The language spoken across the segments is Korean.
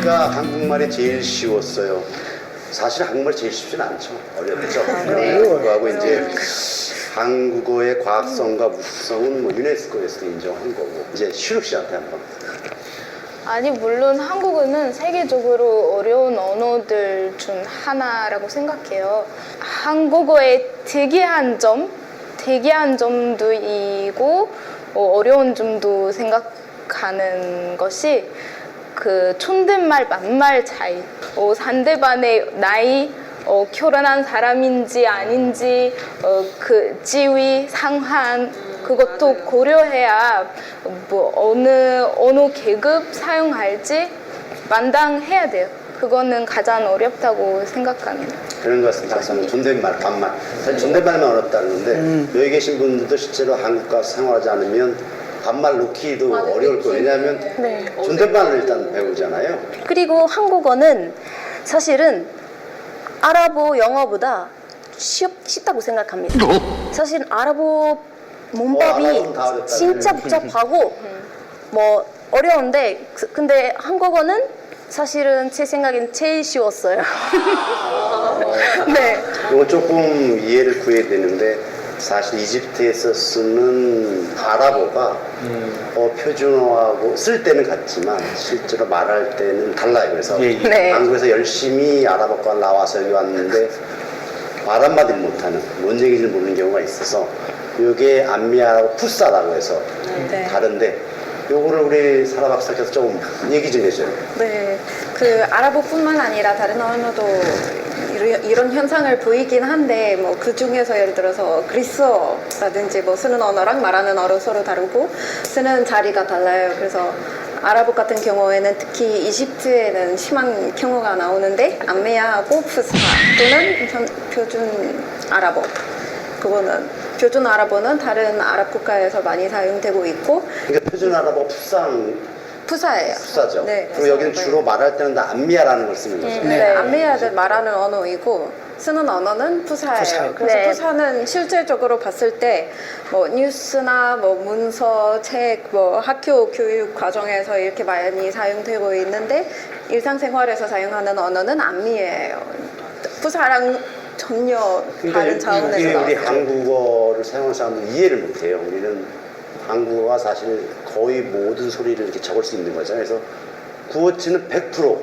보니까 한국말이 제일 쉬웠어요. 사실 한국말이 제일 쉽진 않죠. 어렵죠. 그거하고 이제 한국어의 과학성과 우수성은 뭐 유네스코에서도 인정한 거고. 이제 슈룩 씨한테 한번. 아니 물론 한국어는 세계적으로 어려운 언어들 중 하나라고 생각해요. 한국어의 특이한 점도 있고 어려운 점도 생각하는 것이 그 존댓말 반말 차이, 상대방의 나이, 결혼한 사람인지 아닌지, 그 지위, 상황 그것도 고려해야 뭐 어느 계급 사용할지 만당해야 돼요. 그거는 가장 어렵다고 생각합니다. 그런 것 같습니다. 저는 존댓말, 반말. 사실 존댓말만 어렵다는데 여기 계신 분들도 실제로 한국 가서 생활하지 않으면 반말 놓기도 어려울 거예요. 왜냐하면 존댓말을 일단 배우잖아요. 그리고 한국어는 사실은 아랍어 영어보다 쉽다고 생각합니다. 사실 아랍어 문법이 아랍어는 다 어렵다. 진짜 복잡하고 뭐 어려운데 근데 한국어는 사실은 제 생각엔 제일 쉬웠어요. 네. 이거 조금 이해를 구해야 되는데 사실 이집트에서 쓰는 아랍어가 표준어하고 쓸 때는 같지만 실제로 말할 때는 달라요. 그래서 네. 한국에서 열심히 아랍어과 나와서 여기 왔는데 말 한마디를 못하는 뭔 얘기인지 모르는 경우가 있어서 이게 암미아라고 푸사라고 해서 다른데 요거를 우리 사라 박사께서 조금 얘기 좀 해줘요. 네, 그 아랍어뿐만 아니라 다른 언어도 이런 현상을 보이긴 한데 뭐 그 중에서 예를 들어서 그리스어라든지 뭐 쓰는 언어랑 말하는 언어 서로 다르고 쓰는 자리가 달라요. 그래서 아랍어 같은 경우에는 특히 이집트에는 심한 경우가 나오는데 암메아하고 푸사 또는 표준 아랍어 그거는 표준 아랍어는 다른 아랍 국가에서 많이 사용되고 있고 그러니까 표준 아랍어 푸사예요. 푸사죠. 네, 그리고 여기는 주로 말할 때는 다 암미아라는 걸 쓰는 거죠. 네, 암미아들 말하는 언어이고 쓰는 언어는 푸사예요. 그래서 네. 푸사는 실질적으로 봤을 때 뭐 뉴스나 뭐 문서, 책, 뭐 학교 교육 과정에서 이렇게 많이 사용되고 있는데 일상생활에서 사용하는 언어는 암미예요. 푸사랑 전혀 다른 차원에서 이게 우리 나왔어요. 한국어를 사용하는 사람들은 이해를 못해요. 우리는 한국어가 사실 거의 모든 소리를 이렇게 적을 수 있는 거잖아요. 그래서 구어치는 100%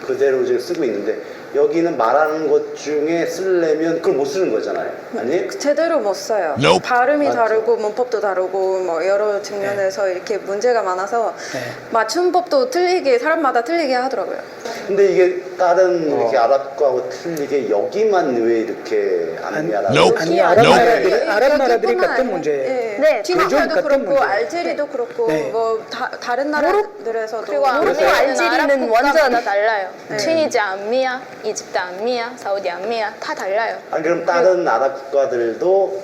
그대로 지금 쓰고 있는데 여기는 말하는 것 중에 쓰려면 그걸 못 쓰는 거잖아요. 아니? 제대로 못 써요. 발음이 다르고 문법도 다르고 뭐 여러 측면에서 이렇게 문제가 많아서 맞춤법도 틀리게 사람마다 틀리게 하더라고요. 근데 이게 다른 이렇게 아랍과하고 틀리게 여기만 왜 이렇게 암미아라고 아니 아랍 나라들이 같은 문제예요. 네, 튀니지도 같은 그렇고 문제예요. 알제리도 그렇고 네. 뭐 다른 나라들에서도 그리고 모로코 알제리는 완전 다 달라요. 튀니지 암미아, 이집트 암미아, 사우디 암미아 다 달라요. 아니 그럼 다른 아랍 국가들도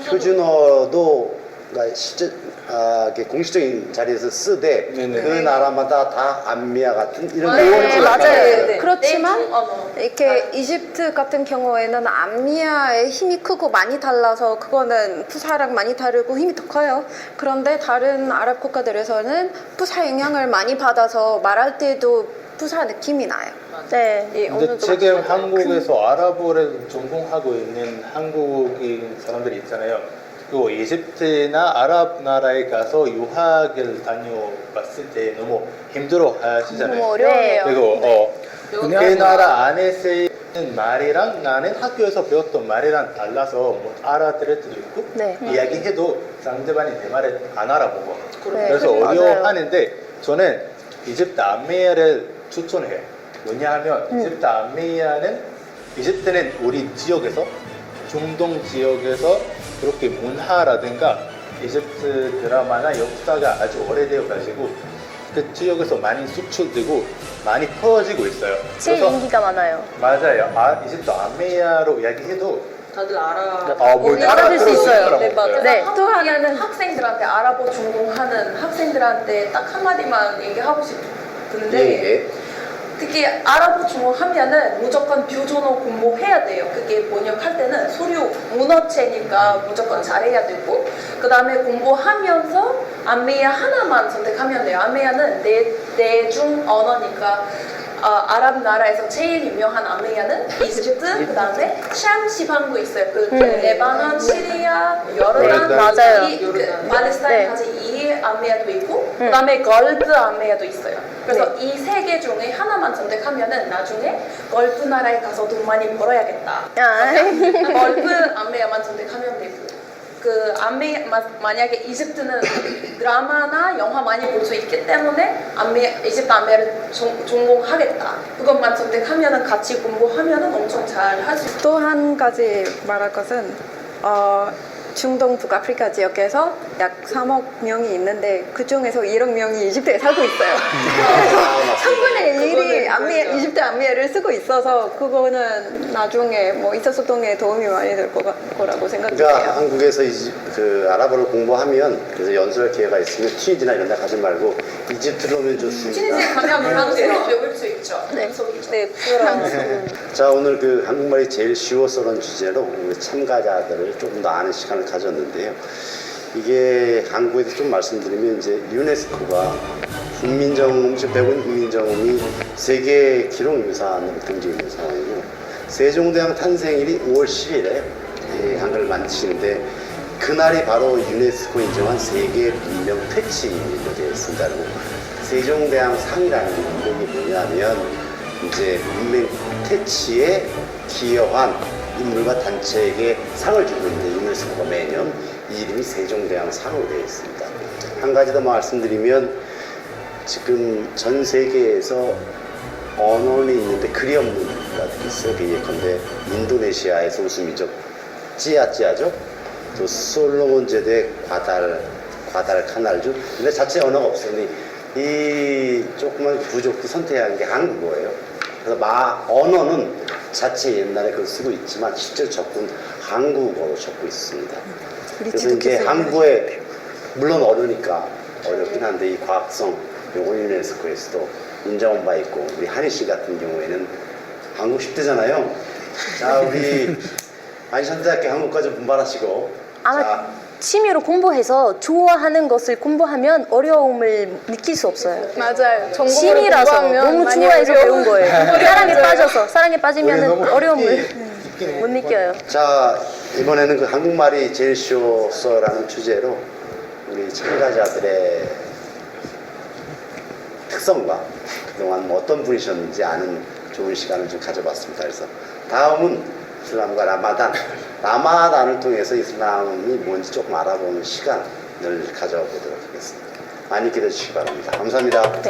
표준어도 그러니까 실제 이렇게 공식적인 자리에서 쓰되 그 나라마다 다 암미아 같은 이런 네, 맞아요. 네. 그렇지만 이렇게 이집트 같은 경우에는 암미아의 힘이 크고 많이 달라서 그거는 푸사랑 많이 다르고 힘이 더 커요. 그런데 다른 아랍 국가들에서는 푸사 영향을 많이 받아서 말할 때도 푸사 느낌이 나요. 네. 이 근데 언어도 지금 한국에서 아랍어를 전공하고 있는 한국인 사람들이 있잖아요. 그 이집트나 아랍 나라에 가서 유학을 다녀봤을 때 너무 힘들어 하시잖아요. 너무 어려워요. 그리고 그 나라 안에서 있는 말이랑 나는 학교에서 배웠던 말이랑 달라서 못 알아들을 때도 있고 네. 이야기해도 상대방이 내 말을 안 알아보고 네. 그래서 맞아요. 어려워하는데 저는 이집트 암메야를 추천해요. 왜냐하면 이집트 암메야는 이집트는 우리 지역에서 중동 지역에서 그렇게 문화라든가 이집트 드라마나 역사가 아주 오래되어 가지고 그 지역에서 많이 수출되고 많이 퍼지고 있어요. 제일 인기가 많아요. 맞아요. 이집트 암메야로 이야기해도 다들 알아. 알아들 수 있어요. 네, 맞아요. 네. 또 하나는 학생들한테 아랍어 전공하는 학생들한테 딱 한마디만 얘기하고 싶은데 특히 아랍어 전공하면은 무조건 표준어 공부해야 돼요. 그게 번역할 때는 서류 문어체니까 무조건 잘해야 되고 그 다음에 공부하면서 암메야 하나만 선택하면 돼요. 암메야는 내중 언어니까 아랍 나라에서 제일 유명한 아메야는 이집트, 그다음에 샴 지방도 있어요. 그 레바논, 시리아, 요르단, 맞아요. 팔레스타인까지 이 아메야도 있고, 그다음에 걸프 아메야도 있어요. 그래서 이 세 개 중에 하나만 선택하면은 나중에 걸프 나라에 가서 돈 많이 벌어야겠다. 걸프 아메야만 선택하면 되고. 그 만약에 이집트는 드라마나 영화 많이 볼 수 있기 때문에 이집트 아메를 전공하겠다. 그것만 선택하면은 같이 공부하면은 엄청 잘 할 수 있어요. 또 한 가지 말할 것은 중동 북아프리카 지역에서 약 3억 명이 있는데 그 중에서 1억 명이 이집트에 살고 있어요. 그래서 3분의 1이 이집트 암미에를 쓰고 있어서 그거는 나중에 뭐 2차 소통에 도움이 많이 될 거라고 생각해요. 그러니까 한국에서 그 아랍어를 공부하면 그래서 연수할 기회가 있으면 튀니지나 이런 데 가지 말고 이집트로 오면 좋습니다. 튀니지에 가면 한국어로 배울 수 있죠. 네, 네. 자, 오늘 그 한국말이 제일 쉬워서라는 주제로 우리 참가자들을 조금 더 아는 시간을 가졌는데요. 이게 한국에서 좀 말씀드리면 이제 유네스코가 배운 국민정음이 세계 기록유산으로 등재해 있는 상황이고 세종대왕 탄생일이 5월 10일에 한글을 만드시는데 그날이 바로 유네스코 인정한 세계 문명 퇴치일로 되어 있습니다. 그리고 세종대왕 상이라는 이름이 뭐냐면 이제 문명 퇴치에 기여한 인물과 단체에게 상을 주고 있는데 유네스코가 매년 이 이름이 세종대왕 상으로 되어 있습니다. 한 가지 더 말씀드리면 지금 전 세계에서 언어는 있는데 글이 없는 나라가 있어요. 예컨대 인도네시아의 소수민족 찌아찌아죠. 또 솔로몬 제도의 과달카날주. 근데 자체 언어가 없으니 이 조그만 부족도 선택한 게 한국어예요. 그래서 언어는 자체 옛날에 그걸 쓰고 있지만 실제 적군 한국어로 적고 있습니다. 그래서 이제 한국어에 물론 어렵긴 한데 이 과학성 요거 유네스코에서도 인정한 바 있고 우리 한희 씨 같은 경우에는 한국 10대잖아요. 자, 우리 안산대학교 한국과 좀 분발하시고 아마 자, 취미로 공부해서 좋아하는 것을 공부하면 어려움을 느낄 수 없어요. 맞아요. 전공으로 취미라서 공부하면 너무 많이 좋아해서 배운 거예요. 사랑에 우리 빠지면 너무 어려움을 있긴 못 느껴요. 자, 이번에는 그 한국말이 제일 쉬웠어라는 주제로 우리 참가자들의 특성과 그동안 뭐 어떤 분이셨는지 아는 좋은 시간을 좀 가져봤습니다. 그래서 다음은 이슬람과 라마단을 통해서 이슬람이 뭔지 조금 알아보는 시간을 가져보도록 하겠습니다. 많이 기대해 주시기 바랍니다. 감사합니다. 네.